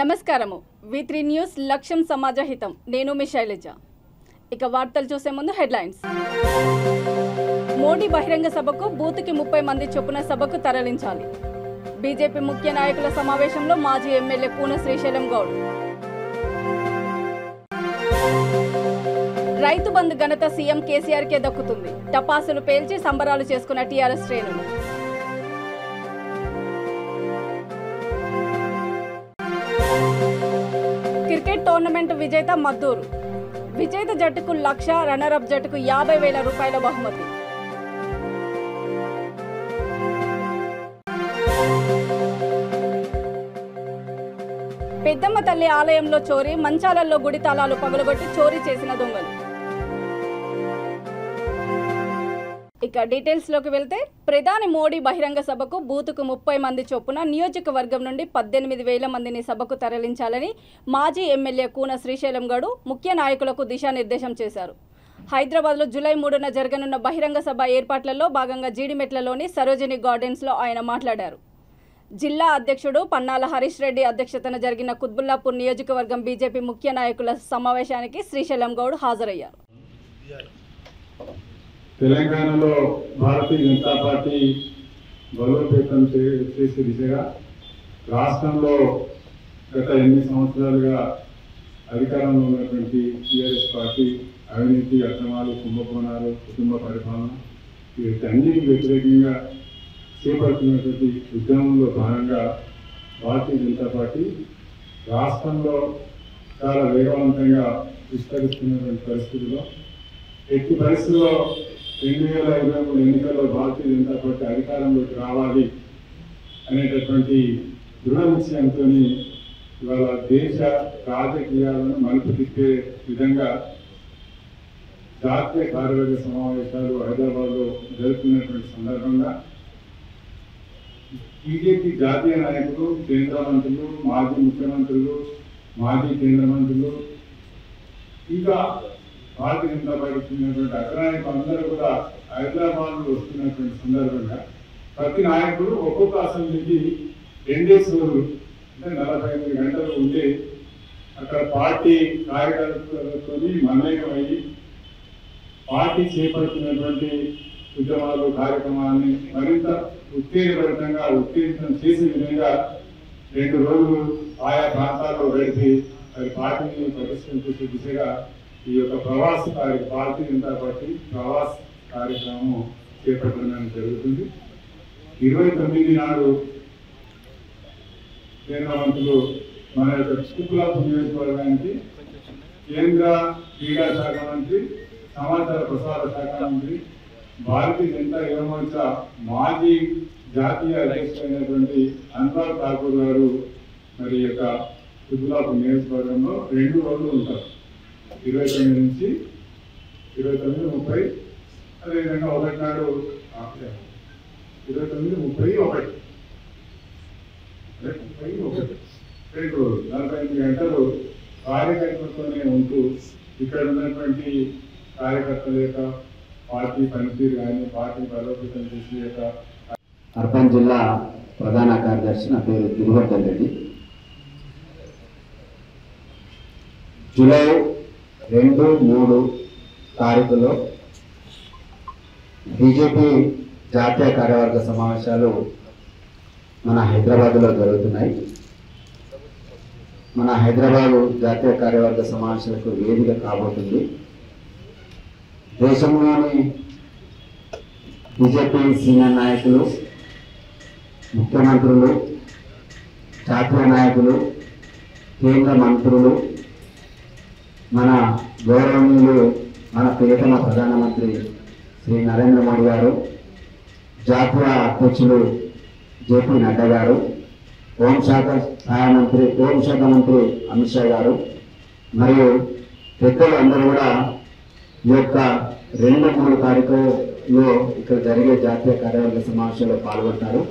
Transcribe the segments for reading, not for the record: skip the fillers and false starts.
నమస్కారము V3 news లక్ష్యం సమాజహితం నేను మీ శైలజ ఇక వార్తలు చూసే ముందు హెడ్లైన్స్ మోడీ బహిరంగ సభకు బూత్కి 30 మంది చొప్పున సభకు తరలించాలి బీజేపీ ముఖ్య నాయకుల సమావేశంలో మాజీ ఎమ్మెల్యే కూన శ్రీశైలం గౌడ్ రైతు బంధు ఘనత సీఎం కేసీఆర్ కే దక్కుతుంది టపాసులు పేల్చి సంబరాలు చేసుకున్న టీఆర్ఎస్ శ్రేణులు క్రికెట్ టోర్నమెంట్ విజేత మద్దూరు విజేత జట్టుకు 1,00,000 రన్నరప్ జట్టుకు 50,000 రూపాయల బహుమతి పెద్దమ్మ తల్లి ఆలయంలో చోరీ మంచాలల్లో గుడి తాళాలు పగలగొట్టి చోరీ చేసిన దొంగలు ఇక డీటెయిల్స్ లోకి వెళ్తే ప్రధాని మోడీ బహిరంగ సభకు బూతుకు 30 మంది చొప్పున నియోజకవర్గం నుండి 18,000 మందిని సభకు తరలించాలని మాజీ ఎమ్మెల్యే కూన శ్రీశైలం గౌడ్ ముఖ్య నాయకులకు దిశానిర్దేశం చేశారు. హైదరాబాద్లో జూలై 3న జరగనున్న బహిరంగ సభ ఏర్పాట్లలో భాగంగా జీడిమెట్లలోని సరోజిని గార్డెన్స్లో ఆయన మాట్లాడారు. జిల్లా అధ్యక్షుడు పన్నాల హరీష్ రెడ్డి అధ్యక్షతన జరిగిన కుత్బుల్లాపూర్ నియోజకవర్గం బీజేపీ ముఖ్య నాయకుల సమావేశానికి శ్రీశైలం గౌడ్ హాజరయ్యారు. తెలంగాణలో భారతీయ జనతా పార్టీ బలోపేతం చేసే దిశగా రాష్ట్రంలో గత 8 సంవత్సరాలుగా అధికారంలో ఉన్నటువంటి టీఆర్ఎస్ పార్టీ అవినీతి అక్రమాలు కుంభకోణాలు కుటుంబ పరిపాలన వీటన్నిటికి వ్యతిరేకంగా చేపడుతున్నటువంటి ఉద్యమంలో భాగంగా భారతీయ జనతా పార్టీ రాష్ట్రంలో చాలా వేగవంతంగా విస్తరిస్తున్నటువంటి పరిస్థితుల్లో ఎట్టి పరిస్థితుల్లో 2023 ఎన్నికల్లో భారతీయ జనతా పార్టీ అధికారంలోకి రావాలి అనేటటువంటి దృఢ నిశ్చయంతో ఇవాళ దేశ రాజకీయాలను మలుపు తిప్పే విధంగా జాతీయ కార్యవర్గ సమావేశాలు హైదరాబాద్లో జరుగుతున్నటువంటి సందర్భంగా బీజేపీ జాతీయ నాయకులు కేంద్ర మంత్రులు మాజీ ముఖ్యమంత్రులు మాజీ కేంద్ర మంత్రులు ఇంకా భారతీయ జనతా పార్టీకి చెందినటువంటి అగ్రనాయకులు అందరూ కూడా హైదరాబాద్లో వస్తున్నటువంటి సందర్భంగా ప్రతి నాయకుడు ఒక్కొక్క అసెంబ్లీకి 2 రోజులు అంటే 48 గంటలు ఉంటే అక్కడ పార్టీ కార్యకర్తలతో మమేకమయ్యి పార్టీ చేపడుతున్నటువంటి ఉద్యమాలు కార్యక్రమాన్ని మరింత ఉత్తేజం చేసే విధంగా 2 రోజులు ఆయా ప్రాంతాల్లో గడిపి పార్టీని ప్రదర్శించే దిశగా ఈ యొక్క భారతీయ జనతా పార్టీ ప్రవాస కార్యక్రమం చేపట్టడం జరుగుతుంది. 29 నాడు కేంద్ర మంత్రులు మన యొక్క కుత్బుల్లాపూర్ నియోజకవర్గానికి కేంద్ర క్రీడా శాఖ మంత్రి సమాచార ప్రసార శాఖ మంత్రి భారతీయ జనతా యువ మోర్చా మాజీ జాతీయ అధ్యక్షుడైనటువంటి అనురాగ్ ఠాకూర్ గారు మరి యొక్క కుత్బుల్లాపూర్ నియోజకవర్గంలో 2 రోజులు ఉంటారు. 29 నుంచి 29, 30 అదేవిధంగా ఒకటి నాడు 29, 30, 1 2 రోజులు 48 గంటలు కార్యకర్తలతోనే ఉంటూ ఇక్కడ ఉన్నటువంటి కార్యకర్తల యొక్క పార్టీ పనితీరు కానీ పార్టీ బలోపేతం చేసే యొక్క అర్బన్ జిల్లా ప్రధాన కార్యదర్శి నా పేరు గిరివర్ధన్ రెడ్డి. జూలై 2, 3 తారీఖులో బీజేపీ జాతీయ కార్యవర్గ సమావేశాలు మన హైదరాబాద్లో జరుగుతున్నాయి. మన హైదరాబాద్ జాతీయ కార్యవర్గ సమావేశాలకు వేదిక కాబోతుంది. దేశంలోని బీజేపీ సీనియర్ నాయకులు, ముఖ్యమంత్రులు, జాతీయ నాయకులు, కేంద్ర మంత్రులు, మన గౌరవనీయులు మన ప్రియతమ ప్రధానమంత్రి శ్రీ నరేంద్ర మోడీ గారు, జాతీయ అధ్యక్షులు జేపీ నడ్డా గారు, హోంశాఖ మంత్రి అమిత్ షా గారు మరియు పెద్దలు అందరూ కూడా ఈ యొక్క 2, 3 తారీఖులో ఇక్కడ జరిగే జాతీయ కార్యవర్గ సమావేశంలో పాల్గొంటారు.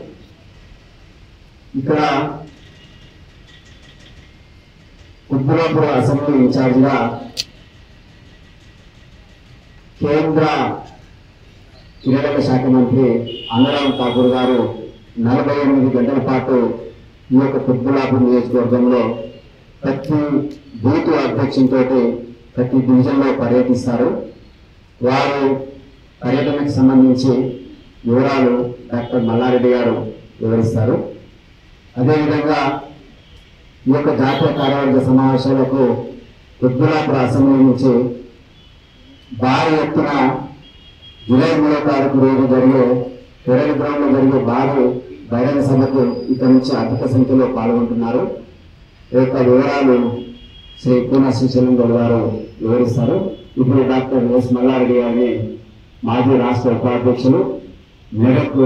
ఇక్కడ కుత్బుల్లాపూర్ అసెంబ్లీ ఇన్ఛార్జిగా కేంద్ర క్రీడల శాఖ మంత్రి అనురాగ్ ఠాకూర్ గారు 48 గంటల పాటు ఈ యొక్క కుత్బుల్లాపూర్ నియోజకవర్గంలో ప్రతి బూత్ అధ్యక్షునితో ప్రతి డివిజన్లో పర్యటిస్తారు. వారు పర్యటనకు సంబంధించి వివరాలు డాక్టర్ మల్లారెడ్డి గారు వివరిస్తారు. అదేవిధంగా ఈ యొక్క జాతీయ కార్యవర్గ సమావేశాలకు కుత్బుల్లాపూర్ అసెంబ్లీ నుంచి భారీ ఎత్తున జూలై 3వ తారీఖు రోజు జరిగే పెరల్ గ్రౌండ్లో జరిగే భారీ బహిరంగ సభకు ఇక్కడి నుంచి అధిక సంఖ్యలో పాల్గొంటున్నారు. ఈ యొక్క వివరాలు శ్రీ కూన శ్రీశైలం గౌడ్ గారు వివరిస్తారు. ఇప్పుడు డాక్టర్ ఎస్ మల్లారెడ్డి గారిని మాజీ రాష్ట్ర ఉపాధ్యక్షులు మెదక్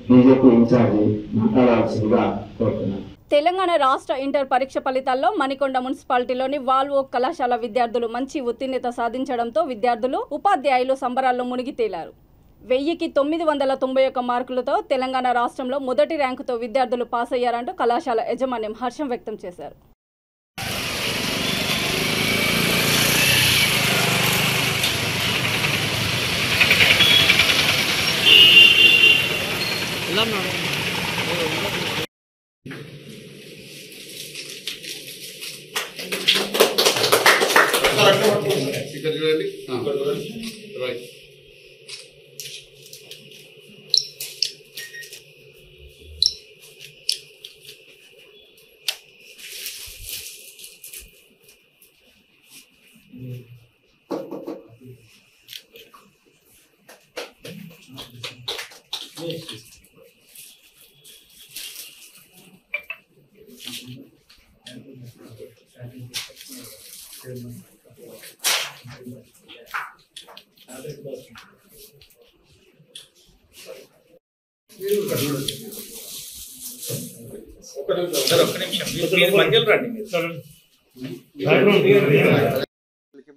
బీజేపీ ఇన్ఛార్జి మాట్లాడాల్సిందిగా కోరుతున్నారు. తెలంగాణ రాష్ట్ర ఇంటర్ పరీక్ష ఫలితాల్లో మణికొండ మున్సిపాలిటీలోని వాల్వో కళాశాల విద్యార్థులు మంచి ఉత్తీర్ణత సాధించడంతో విద్యార్థులు ఉపాధ్యాయులు సంబరాల్లో మునిగి తేలారు. 1000కి 991 మార్కులతో తెలంగాణ రాష్ట్రంలో మొదటి ర్యాంకుతో విద్యార్థులు పాస్ అయ్యారంటూ కళాశాల యాజమాన్యం హర్షం వ్యక్తం చేశారు.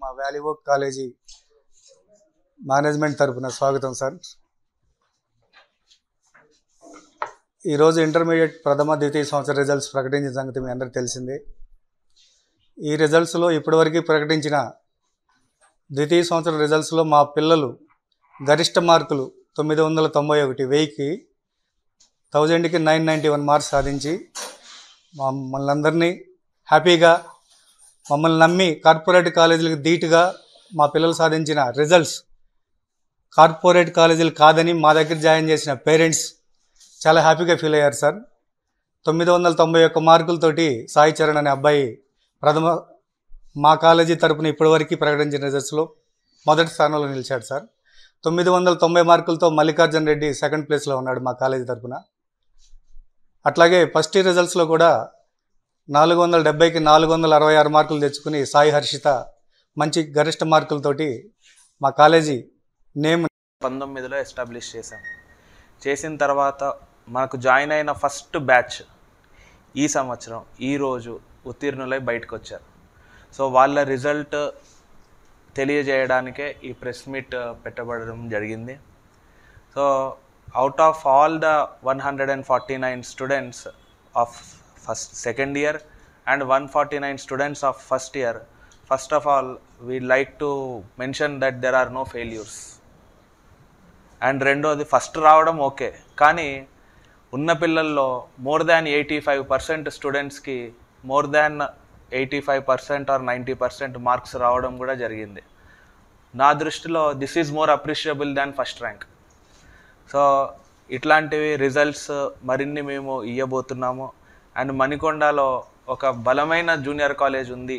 మా వ్యాలీ వర్క్ కాలేజీ మేనేజ్మెంట్ తరఫున స్వాగతం సార్. ఈరోజు ఇంటర్మీడియట్ ప్రథమ ద్వితీయ సంవత్సర రిజల్ట్స్ ప్రకటించిన సంగతి మీ అందరికీ తెలిసిందే. ఈ రిజల్ట్స్లో ఇప్పటివరకు ప్రకటించిన ద్వితీయ సంవత్సర రిజల్ట్స్లో మా పిల్లలు గరిష్ట మార్కులు 991, 1000కి 1000కి 991 మార్క్స్ సాధించి మమ్మల్ని అందరినీ హ్యాపీగా మమ్మల్ని నమ్మి కార్పొరేట్ కాలేజీలకు ధీటుగా మా పిల్లలు సాధించిన రిజల్ట్స్ కార్పొరేట్ కాలేజీలు కాదని మా దగ్గర జాయిన్ చేసిన పేరెంట్స్ చాలా హ్యాపీగా ఫీల్ అయ్యారు సార్. 991 మార్కులతోటి సాయి చరణ్ అనే అబ్బాయి మా కాలేజీ తరపున ఇప్పటివరకు ప్రకటించిన రిజల్ట్స్లో మొదటి స్థానంలో నిలిచాడు సార్. 990 మార్కులతో మల్లికార్జున్ రెడ్డి సెకండ్ ప్లేస్లో ఉన్నాడు మా కాలేజీ తరపున. అట్లాగే ఫస్ట్ ఇయర్ రిజల్ట్స్లో కూడా 470కి 466 మార్కులు తెచ్చుకుని సాయి హర్షిత మంచి గరిష్ట మార్కులతోటి మా కాలేజీ నేమ్ 19లో ఎస్టాబ్లిష్ చేశాం. చేసిన తర్వాత మనకు జాయిన్ అయిన ఫస్ట్ బ్యాచ్ ఈ సంవత్సరం ఈరోజు ఉత్తీర్ణులై బయటకు వచ్చారు. సో వాళ్ళ రిజల్ట్ తెలియజేయడానికే ఈ ప్రెస్ మీట్ పెట్టబడడం జరిగింది. So out of all the 149 students of second year and 149 students of first year, first of all we like to mention that there are no failures. And రెండోది first రావడం okay, కానీ ఉన్న పిల్లల్లో more than 85% స్టూడెంట్స్కి more than 85% are 90% marks రావడం కూడా జరిగింది. నా దృష్టిలో this is more appreciable than first rank. So ఇట్లాంటివి రిజల్ట్స్ మరిన్ని మేము ఇవ్వబోతున్నాము. అండ్ మణికొండలో ఒక బలమైన జూనియర్ కాలేజ్ ఉంది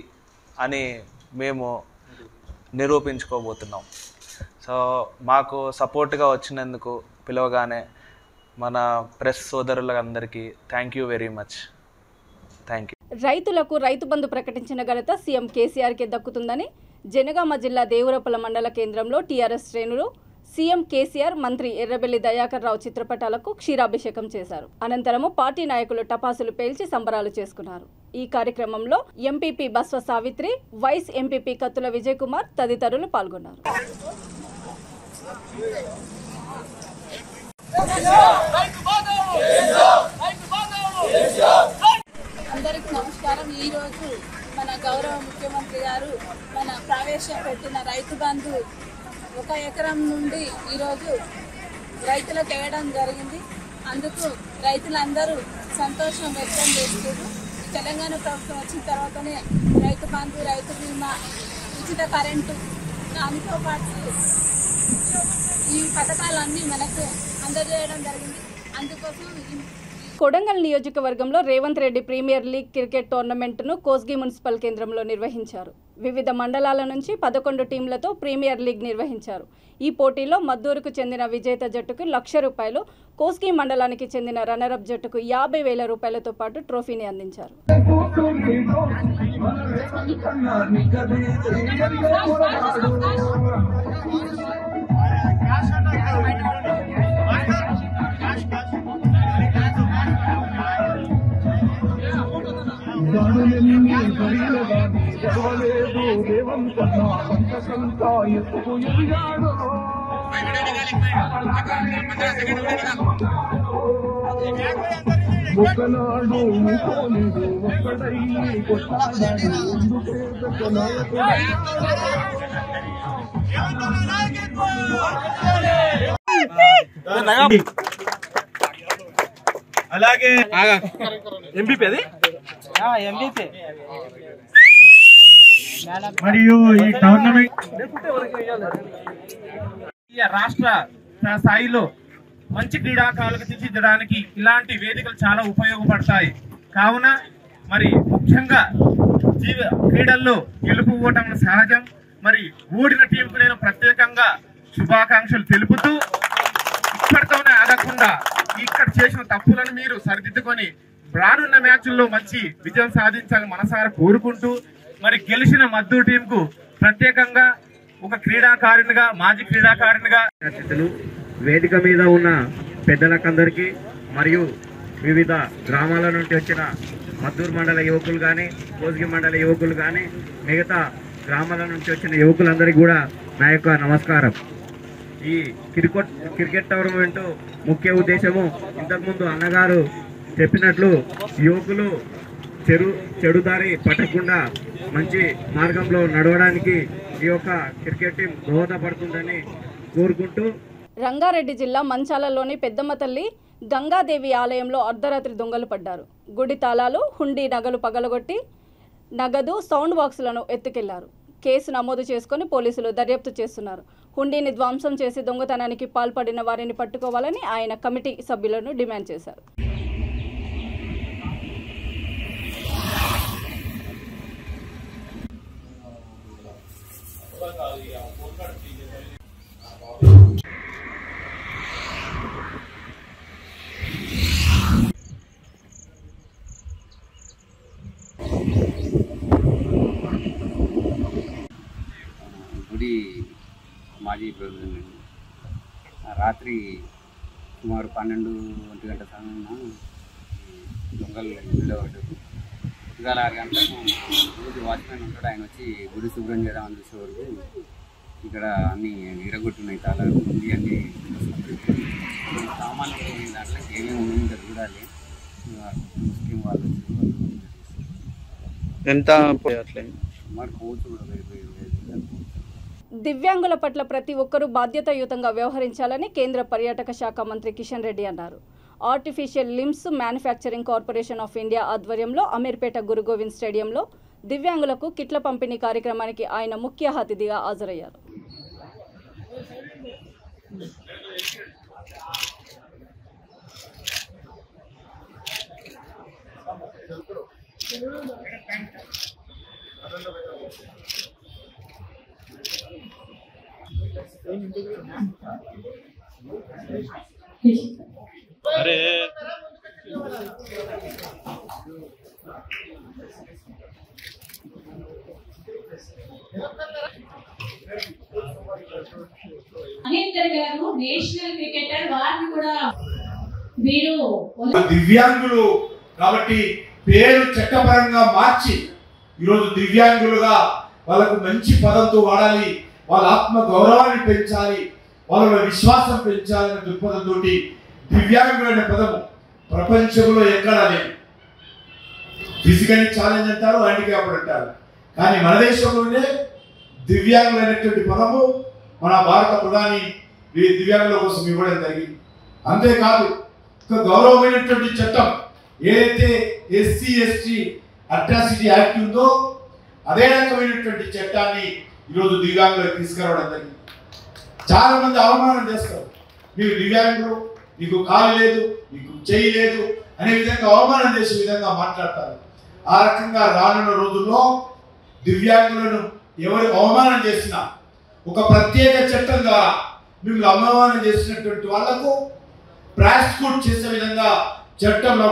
అని మేము నిరూపించుకోబోతున్నాం. సో మాకు సపోర్ట్గా వచ్చినందుకు పిలవగానే మన ప్రెస్ సోదరులందరికీ thank you very much. Thank you. రైతులకు రైతు బంధు ప్రకటించిన ఘనత సీఎం కేసీఆర్కే దక్కుతుందని జనగామ జిల్లా దేవరపల్ల మండల కేంద్రంలో టీఆర్ఎస్ శ్రేణులు సీఎం కేసీఆర్, మంత్రి ఎర్రబెల్లి దయాకర్ రావు చిత్రపటాలకు క్షీరాభిషేకం చేశారు. అనంతరము పార్టీ నాయకులు టపాసులు పేల్చి సంబరాలు చేసుకున్నారు. ఈ కార్యక్రమంలో MPP Baswa Savitri, vice MPP Kathula Vijay Kumar తదితరులు పాల్గొన్నారు. అందరికీ నమస్కారం. ఈరోజు మన గౌరవ ముఖ్యమంత్రి గారు మన ప్రవేశపెట్టిన రైతు బంధు 1 ఎకరం నుండి ఈరోజు రైతులకు వేయడం జరిగింది. అందుకు రైతులందరూ సంతోషం వ్యక్తం చేస్తున్నారు. తెలంగాణ ప్రభుత్వం వచ్చిన తర్వాతనే రైతు బంధు, రైతు బీమా, ఉచిత కరెంటు, దానితో పాటు ఈ పథకాలన్నీ మనకు అందజేయడం జరిగింది. అందుకోసం కొడంగల్ నియోజకవర్గంలో Revanth Reddy premier league cricket టోర్నమెంట్ను కోస్గి మున్సిపల్ కేంద్రంలో నిర్వహించారు. వివిధ మండలాల నుంచి 11 టీంలతో ప్రీమియర్ లీగ్ నిర్వహించారు. ఈ పోటీలో మద్దూరుకు చెందిన విజేత జట్టుకు ₹1,00,000, కోస్గి మండలానికి చెందిన రన్నరప్ జట్టుకు ₹50,000తో పాటు ట్రోఫీని అందించారు. అలాగే ఎంపీపీ అది మరియు ఈ టోర్నమెంట్ రాష్ట్ర స్థాయిలో మంచి క్రీడాకారులకు తీర్చిదిద్దడానికి ఇలాంటి వేదికలు చాలా ఉపయోగపడతాయి. కావున మరి ముఖ్యంగా క్రీడల్లో గెలుపు ఓటములు సహజం. మరి ఓడిన టీంకు నేను ప్రత్యేకంగా శుభాకాంక్షలు తెలుపుతూ ఇప్పటితోనే ఆగకుండా ఇక్కడ చేసిన తప్పులను మీరు సరిదిద్దుకొని రానున్న మ్యాచ్ల్లో మంచి విజయం సాధించాలని మనసారా కోరుకుంటూ మరి గెలిచిన మద్దూరు టీంకు ప్రత్యేకంగా ఒక క్రీడాకారునిగా, మాజీ క్రీడాకారునిగా వేదిక మీద ఉన్న పెద్దలకందరికీ మరియు వివిధ గ్రామాల నుండి వచ్చిన మద్దూరు మండల యువకులు కానీ, కోస్గి మండల యువకులు కానీ, మిగతా గ్రామాల నుంచి వచ్చిన యువకులందరికీ కూడా నా యొక్క నమస్కారం. ఈ క్రికెట్ టోర్నమెంట్ ముఖ్య ఉద్దేశము ఇంతకుముందు అన్నగారు చెప్పినట్లు యువకులు చెడుదారి పట్టకుండా మంచి మార్గంలో నడవడానికి ఈ యొక్క క్రికెట్ టీం దోహదపడుతుందని కోరుకుంటూ రంగారెడ్డి జిల్లా మంచాలలోని పెద్దమ్మ తల్లి గంగాదేవి ఆలయంలో అర్ధరాత్రి దొంగలు పడ్డారు. గుడి తాళాలు, హుండీ నగలు పగలగొట్టి నగదు, సౌండ్ బాక్సులను ఎత్తుకెళ్లారు. కేసు నమోదు చేసుకుని పోలీసులు దర్యాప్తు చేస్తున్నారు. హుండీని ధ్వంసం చేసి దొంగతనానికి పాల్పడిన వారిని పట్టుకోవాలని ఆయన కమిటీ సభ్యులను డిమాండ్ చేశారు. గుడి మాజీ ప్రెసిడెంట్ రాత్రి సుమారు 12 గంటల సమయంలో దొంగలు నిలబడ్డారు. పొద్దుగాల 6 గంటలకు రోజు వాచ్మెన్ ఉంటాడు, ఆయన వచ్చి గుడి శుభ్రం చేద్దామని చూసే వరకు ఇక్కడ అన్నీ విరగొట్టున్నాయి. తాళాలు ఉంది, అన్నీ సామాన్లు దాంట్లో ఏమేమి ఉన్నాయో ఇంకా చూడాలి. ముస్లిం వాళ్ళు ఎంత సుమారు కోచు కూడా దివ్యాంగుల పట్ల ప్రతి ఒక్కరూ బాధ్యతాయుతంగా వ్యవహరించాలని కేంద్ర పర్యాటక శాఖ మంత్రి కిషన్ రెడ్డి అన్నారు. Artificial limbs manufacturing corporation of India ఆధ్వర్యంలో అమీర్పేట గురుగోవింద్ స్టేడియంలో దివ్యాంగులకు కిట్ల పంపిణీ కార్యక్రమానికి ఆయన ముఖ్య అతిథిగా హాజరయ్యారు. అరే మహేందర్ గారు నేషనల్ క్రికెటర్, వారిని కూడా వీరు దివ్యాంగులు కాబట్టి పేరు చట్టపరంగా మార్చి ఈరోజు దివ్యాంగులుగా వాళ్ళకు మంచి పదంతో వాడాలి, వాళ్ళ ఆత్మ గౌరవాన్ని పెంచాలి, వాళ్ళ విశ్వాసం పెంచాలనే దృక్పథంతో దివ్యాంగులు అనే పదము ప్రపంచంలో ఎక్కడా లేదు. ఫిజికల్ ఛాలెంజ్ అంటారు, హ్యాండిక్యాప్డ్ అంటారు, కానీ మన దేశంలోనే దివ్యాంగులు అనేటువంటి పదము మన భారత ప్రధాని దివ్యాంగుల కోసం ఇవ్వడం జరిగింది. అంతేకాదు ఒక గౌరవమైనటువంటి చట్టం ఏదైతే ఎస్సీ ఎస్టీ అట్రాసిటీ యాక్ట్ ఉందో అదే రకమైనటువంటి చట్టాన్ని ఈరోజు దివ్యాంగులకు తీసుకురావడం జరిగింది. చాలా మంది అవమానం చేస్తారు, మీరు దివ్యాంగులు, మీకు కాలు లేదు, మీకు చెయ్యి లేదు అనే విధంగా అవమానం చేసే విధంగా మాట్లాడతారు. ఆ రకంగా రానున్న రోజుల్లో దివ్యాంగులను ఎవరు అవమానం చేసినా ఒక ప్రత్యేక చట్టం ద్వారా మిమ్మల్ని అవమానం చేసినటువంటి వాళ్లకు ప్రాసిక్యూట్ చేసే విధంగా చట్టంలో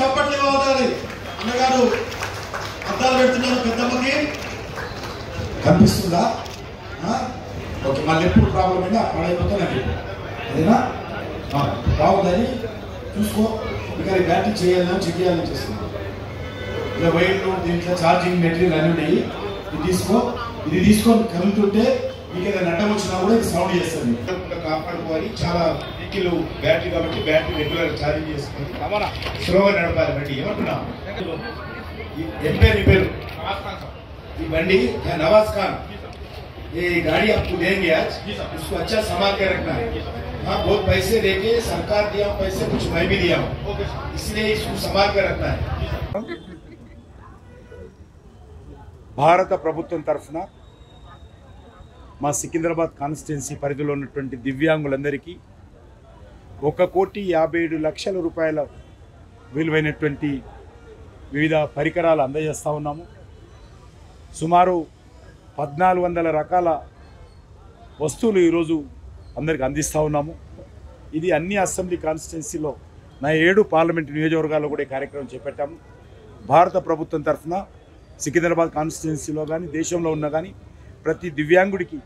చప్పట్లు కావాలి. అన్నగారు అద్దాలు పెడుతున్నారు, పెద్దమ్మకి కనిపిస్తుందా? ఓకే, మళ్ళీ ఎప్పుడు ప్రాబ్లం అయినా పాడైపోతే నాకు అదేనా బాగుందని చూసుకో. ఇంకా బ్యాటరీ చేయాలని చెక్ చేయాలని చేస్తున్నాను. ఇలా వైర్లు దీంట్లో ఛార్జింగ్ మెటీరియల్ అన్నీ ఉన్నాయి. ఇది తీసుకొని కలుగుతుంటే మీకు ఏదైనా అడ్డం వచ్చినా కూడా ఇది సౌండ్ చేస్తుంది. కాపాడుకోవాలి. చాలా వెహికల్ బ్యాటరీ కాబట్టి బ్యాటరీ రెగ్యులర్ ఛార్జింగ్ చేసుకొని స్లోగా నడపాలి బండి. ఏమంటున్నా ఏం పేరు నీ పేరు? ఈ బండి नवाज खान, ये गाड़ी आपको देंगे आज, उसको अच्छा संभाल के रखना है. हाँ, बहुत पैसे देके सरकार दिया पैसे, कुछ मैं भी दिया हूँ, इसलिए इसको संभाल के रखना है. భారత ప్రభుత్వం తరఫున మా సికింద్రాబాద్ కాన్స్టిట్యున్సీ పరిధిలో ఉన్నటువంటి దివ్యాంగులందరికీ 1,57,00,000 రూపాయల విలువైనటువంటి వివిధ పరికరాలు అందజేస్తూ ఉన్నాము. సుమారు 1,400 రకాల వస్తువులు ఈరోజు అందరికి అందిస్తూ ఉన్నాము. ఇది అన్ని అసెంబ్లీ కాన్స్టిట్యున్సీలో నా 7 పార్లమెంట్ నియోజకవర్గాల్లో కూడా ఈ కార్యక్రమం చేపట్టాము. భారత ప్రభుత్వం తరఫున సికింద్రాబాద్ కాన్స్టిట్యున్సీలో కానీ దేశంలో ఉన్న కానీ ప్రతి దివ్యాంగుడికి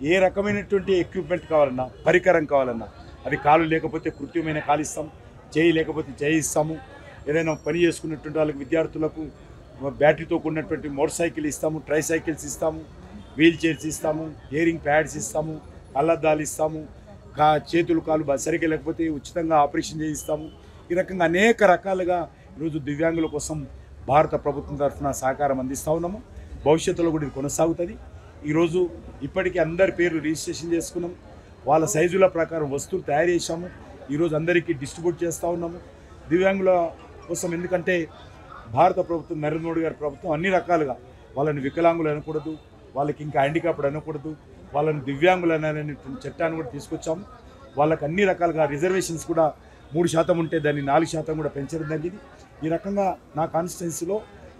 ఏ రకమైనటువంటి ఎక్విప్మెంట్ కావాలన్నా, పరికరం కావాలన్నా, అది కాలు లేకపోతే కృత్రిమైన కాలు ఇస్తాం, చేయి లేకపోతే చేయి ఇస్తాము, ఏదైనా పని చేసుకున్నటువంటి వాళ్ళకి విద్యార్థులకు బ్యాటరీతో కూడినటువంటి మోటార్ సైకిల్ ఇస్తాము, ట్రై సైకిల్స్ ఇస్తాము, వీల్ చైర్స్ ఇస్తాము, హియరింగ్ ప్యాడ్స్ ఇస్తాము, కళ్ళద్దాలు ఇస్తాము, చేతులు కాలు సరిగ్గా లేకపోతే ఉచితంగా ఆపరేషన్ చేయిస్తాము. ఈ రకంగా అనేక రకాలుగా ఈరోజు దివ్యాంగుల కోసం భారత ప్రభుత్వం తరఫున సహకారం అందిస్తూ ఉన్నాము. భవిష్యత్తులో కూడా ఇది కొనసాగుతుంది. ఈరోజు ఇప్పటికీ అందరి పేర్లు రిజిస్ట్రేషన్ చేసుకున్నాం, వాళ్ళ సైజుల ప్రకారం వస్తువులు తయారు చేశాము. ఈరోజు అందరికీ డిస్ట్రిబ్యూట్ చేస్తూ ఉన్నాము దివ్యాంగుల కోసం. ఎందుకంటే భారత ప్రభుత్వం, నరేంద్ర మోడీ గారి ప్రభుత్వం అన్ని రకాలుగా వాళ్ళని వికలాంగులు అనకూడదు, వాళ్ళకి ఇంకా హ్యాండిక్యాప్డ్ అనకూడదు, వాళ్ళని దివ్యాంగులు అనేటువంటి చట్టాన్ని కూడా తీసుకొచ్చాము. వాళ్ళకి అన్ని రకాలుగా రిజర్వేషన్స్ కూడా 3% ఉంటే దాన్ని 4% కూడా పెంచడం జరిగింది. ఈ రకంగా నా కాన్స్టిట్యున్సీలో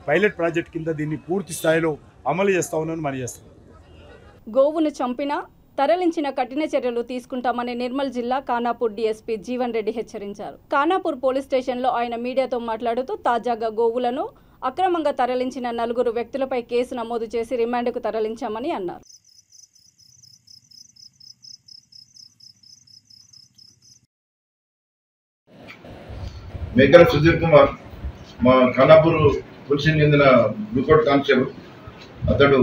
పైలట్ ప్రాజెక్ట్ కింద దీన్ని పూర్తి స్థాయిలో అమలు చేస్తూ ఉన్నాను, మనం చేస్తాం. గోవును చంపినా తరలించిన కఠిన చర్యలు తీసుకుంటామని నిర్మల్ జిల్లా ఖానాపూర్ డీఎస్పీ జీవన్ రెడ్డి హెచ్చరించారు. ఖానాపూర్ పోలీస్ స్టేషన్లో ఆయన మీడియాతో మాట్లాడుతూ తాజాగా గోవులను అక్రమంగా తరలించిన 4 వ్యక్తులపై కేసు నమోదు చేసి రిమాండ్కు తరలించామని అన్నారు. మేకల సుధీర్ కుమార్ మా ఖానాపూర్ పోలీసుకి చెందిన బ్లూకోట్ కానిస్టేబుల్. అతడు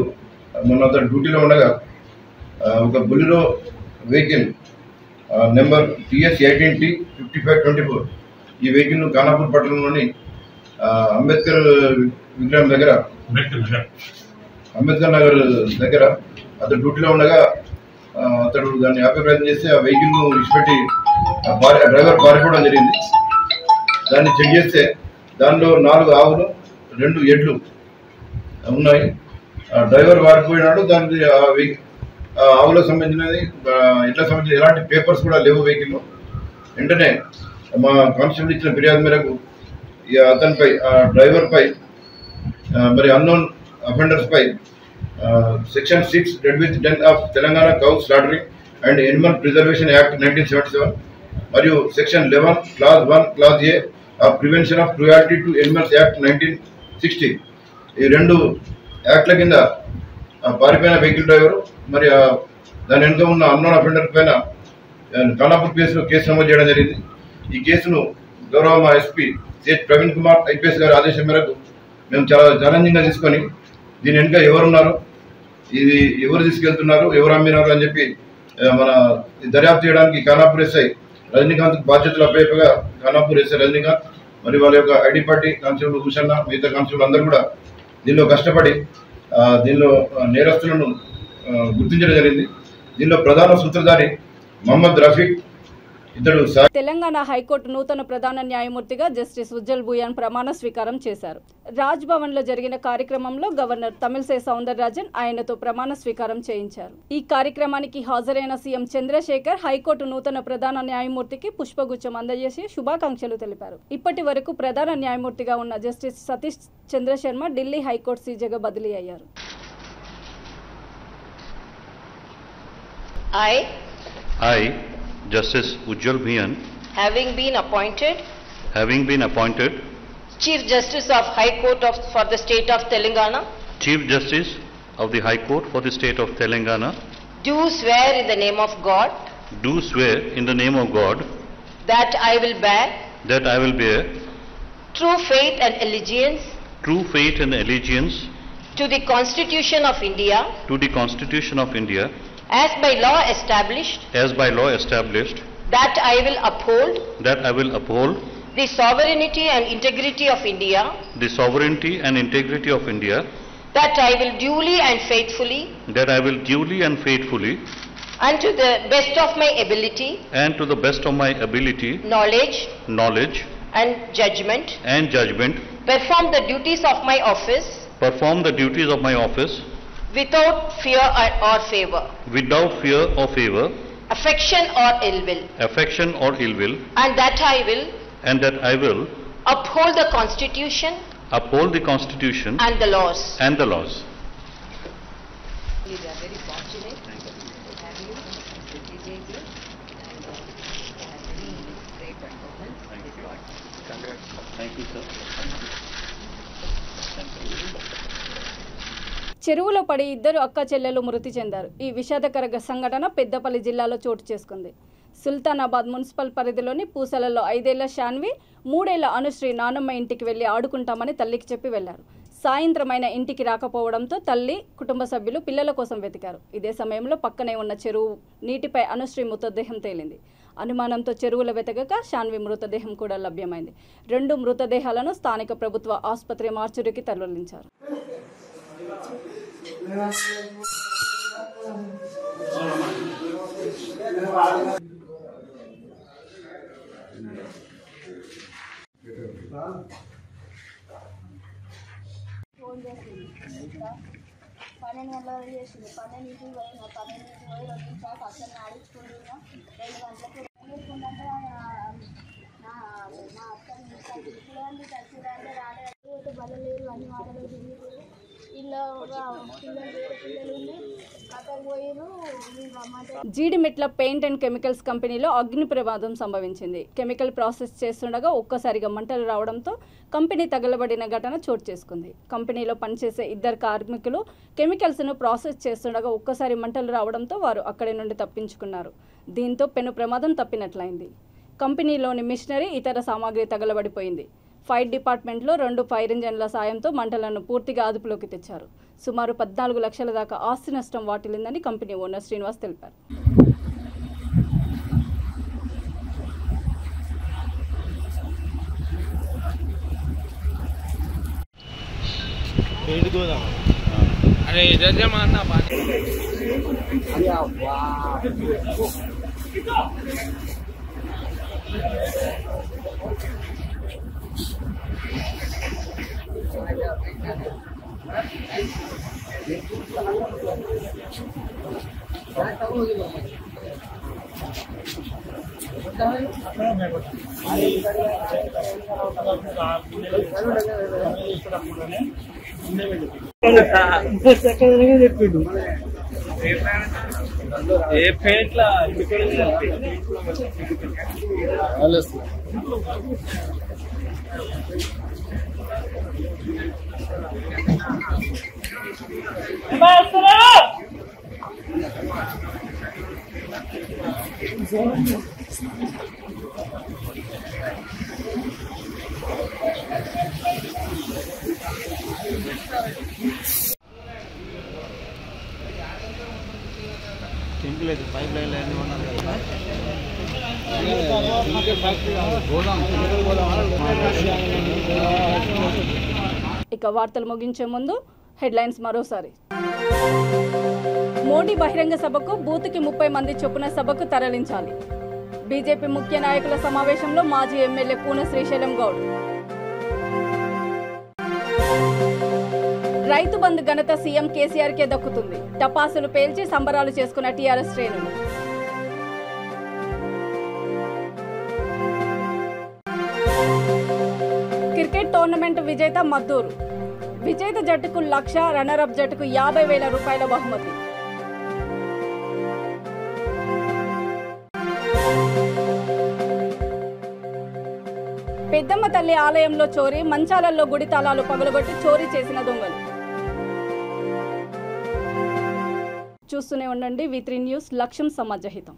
డ్యూటీలో ఉండగా ఒక బొలిరో వెహికల్ నెంబర్ TS18T5524 ఈ వెహికల్ను ఖానాపూర్ పట్టణంలోని అంబేద్కర్ విగ్రహం దగ్గర, అంబేద్కర్ నగర్ దగ్గర అతడు డ్యూటీలో ఉండగా అతడు దాన్ని ఆపే ప్రయత్నం చేస్తే ఆ వెహికల్ను విడిచిపెట్టి డ్రైవర్ పారిపోవడం జరిగింది. దాన్ని చెక్ చేస్తే దానిలో 4 ఆవులు 2 ఎడ్లు ఉన్నాయి. డ్రైవర్ పారిపోయినాడు. దానికి ఆవులకు సంబంధించినది, ఎడ్లకు సంబంధించిన ఎలాంటి పేపర్స్ కూడా లేవు వెహికల్లో. వెంటనే మా కానిస్టేబుల్ ఇచ్చిన ఫిర్యాదు మేరకు అతనిపై, డ్రైవర్పై, మరి అన్నోన్ అఫెండర్స్పై section 6 read with 10 of Telangana cow slaughtering and animal preservation act 1977 మరియు section 11 clause 1 clause a of prevention of cruelty to animals act 1960 ఈ 2 యాక్ట్ల కింద పారిపోయిన వెహికల్ డ్రైవరు మరి దాని వెనుక ఉన్న అన్నోన్ అఫెండర్ పైన ఖానాపూర్ కేసులో కేసు నమోదు చేయడం జరిగింది. ఈ కేసును గౌరవ మా SP CH Praveen Kumar IPS గారి ఆదేశం మేరకు మేము చాలా ఛాలెంజింగ్గా తీసుకొని దీని వెనుక ఎవరున్నారు, ఇది ఎవరు తీసుకెళ్తున్నారు, ఎవరు అమ్మినారు అని చెప్పి మన దర్యాప్తు చేయడానికి ఖానాపూర్ ఎస్ఐ రజనీకాంత్ బాధ్యతలు అప్పయ్యగా ఖానాపూర్ ఎస్ఐ రజనీకాంత్ మరి వాళ్ళ యొక్క ఐడి పార్టీ కానిస్టేబుల్ భూషణ, మిగతా కానిస్టేబుల్ అందరూ కూడా దీనిలో కష్టపడి దీనిలో నేరస్తులను గుర్తించడం జరిగింది. దీనిలో ప్రధాన సూత్రధారి మహమ్మద్ రఫీక్. ఇతడు తెలంగాణ హైకోర్టు నూతన ప్రధాన న్యాయమూర్తిగా జస్టిస్ ఉజ్జల్ భూయాన్ ప్రమాణ స్వీకారం చేశారు. రాజ్ భవన్ లో జరిగిన కార్యక్రమంలో గవర్నర్ తమిళసై సౌందరరాజన్ ఆయనతో ప్రమాణ స్వీకారం చేయించారు. ఈ కార్యక్రమానికి హాజరైన సీఎం చంద్రశేఖర్ హైకోర్టు నూతన ప్రధాన న్యాయమూర్తికి పుష్పగుచ్చం అందజేసి శుభాకాంక్షలు తెలిపారు. ఇప్పటి వరకు ప్రధాన న్యాయమూర్తిగా ఉన్న జస్టిస్ సతీష్ చంద్ర శర్మ ఢిల్లీ హైకోర్టు సీజేగా బదిలీ అయ్యారు. I, Justice Ujjal Bhuyan, having been appointed Chief Justice of High Court for the State of Telangana, Chief Justice of the High Court for the State of Telangana, do swear in the name of God that I will bear true faith and allegiance to the Constitution of India as by law established, that I will uphold the sovereignty and integrity of India, that I will duly and faithfully and to the best of my ability, knowledge and judgment perform the duties of my office without fear or favor, affection or ill will, and that I will uphold the Constitution and the laws. We are very fortunate to have you as the CJK and very great performance. Congrats. Thank you, sir. చెరువులో పడి ఇద్దరు అక్క చెల్లెలు మృతి చెందారు. ఈ విషాదకర సంఘటన పెద్దపల్లి జిల్లాలో చోటు చేసుకుంది. సుల్తానాబాద్ మున్సిపల్ పరిధిలోని పూసలలో 5 ఏళ్ల శాన్వి 3 ఏళ్ల అనుశ్రీ నానమ్మ ఇంటికి వెళ్లి ఆడుకుంటామని తల్లికి చెప్పి వెళ్లారు. సాయంత్రమైన ఇంటికి రాకపోవడంతో తల్లి కుటుంబ సభ్యులు పిల్లల కోసం వెతికారు. ఇదే సమయంలో పక్కనే ఉన్న చెరువు నీటిపై అనుశ్రీ మృతదేహం తేలింది. అనుమానంతో చెరువుల వెతకగా శాన్వి మృతదేహం కూడా లభ్యమైంది. 2 మృతదేహాలను స్థానిక ప్రభుత్వ ఆసుపత్రి మార్చురికి తరలించారు. ఫోన్ చేసింది 12 గంటలకు చేసింది. 12కి పోయినా 12కి పోయి 2 నిమిషాలు అసలు ఆడించుకుంటున్నా 2 గంటలకు ఎందుకుంటే నా అక్కని పిల్లలు చచ్చిరంటే రాలేదు బలలేరు అన్ని మాటలు తిరిగి ఇలా పిల్లలు వేరే పిల్లలు ఉండి అక్కడికి పోయిరు. జీడిమెట్ల పెయింట్ అండ్ కెమికల్స్ కంపెనీలో అగ్ని ప్రమాదం సంభవించింది. కెమికల్ ప్రాసెస్ చేస్తుండగా ఒక్కసారిగా మంటలు రావడంతో కంపెనీ తగలబడిన ఘటన చోటు చేసుకుంది. కంపెనీలో పనిచేసే 2 కార్మికులు కెమికల్స్ను ప్రాసెస్ చేస్తుండగా ఒక్కసారి మంటలు రావడంతో వారు అక్కడి నుండి తప్పించుకున్నారు. దీంతో పెను ప్రమాదం తప్పినట్లయింది. కంపెనీలోని మిషనరీ ఇతర సామాగ్రి తగలబడిపోయింది. ఫైర్ డిపార్ట్మెంట్లో 2 ఫైర్ ఇంజన్ల సాయంతో మంటలను పూర్తిగా అదుపులోకి తెచ్చారు. సుమారు 14 లక్షల దాకా ఆస్తి నష్టం వాటిల్లిందని కంపెనీ ఓనర్ శ్రీనివాస్ తెలిపారు. ఇక వార్తలు ముగించే ముందు హెడ్లైన్స్ మరోసారి. మోడీ బహిరంగ సభకు బూత్కి 30 మంది చొప్పున సభకు తరలించాలి. బీజేపీ ముఖ్య నాయకుల సమావేశంలో మాజీ ఎమ్మెల్యే కూన శ్రీశైలం గౌడ్. రైతు బంద్ ఘనత సీఎం కేసీఆర్కే దక్కుతుంది. టపాసులు పేల్చి సంబరాలు చేసుకున్న టీఆర్ఎస్ శ్రేణులు. క్రికెట్ టోర్నమెంట్ విజేత మద్దూరు. విజేత జట్టుకు 1,00,000, రన్నరప్ జట్టుకు 50,000 రూపాయల బహుమతి. పెద్దమ్మ తల్లి ఆలయంలో చోరీ, మంచాలల్లో గుడి తాళాలు పగలగొట్టి చోరీ చేసిన దొంగలు. చూస్తూనే ఉండండి V3 న్యూస్. లక్ష్యం సమాజహితం.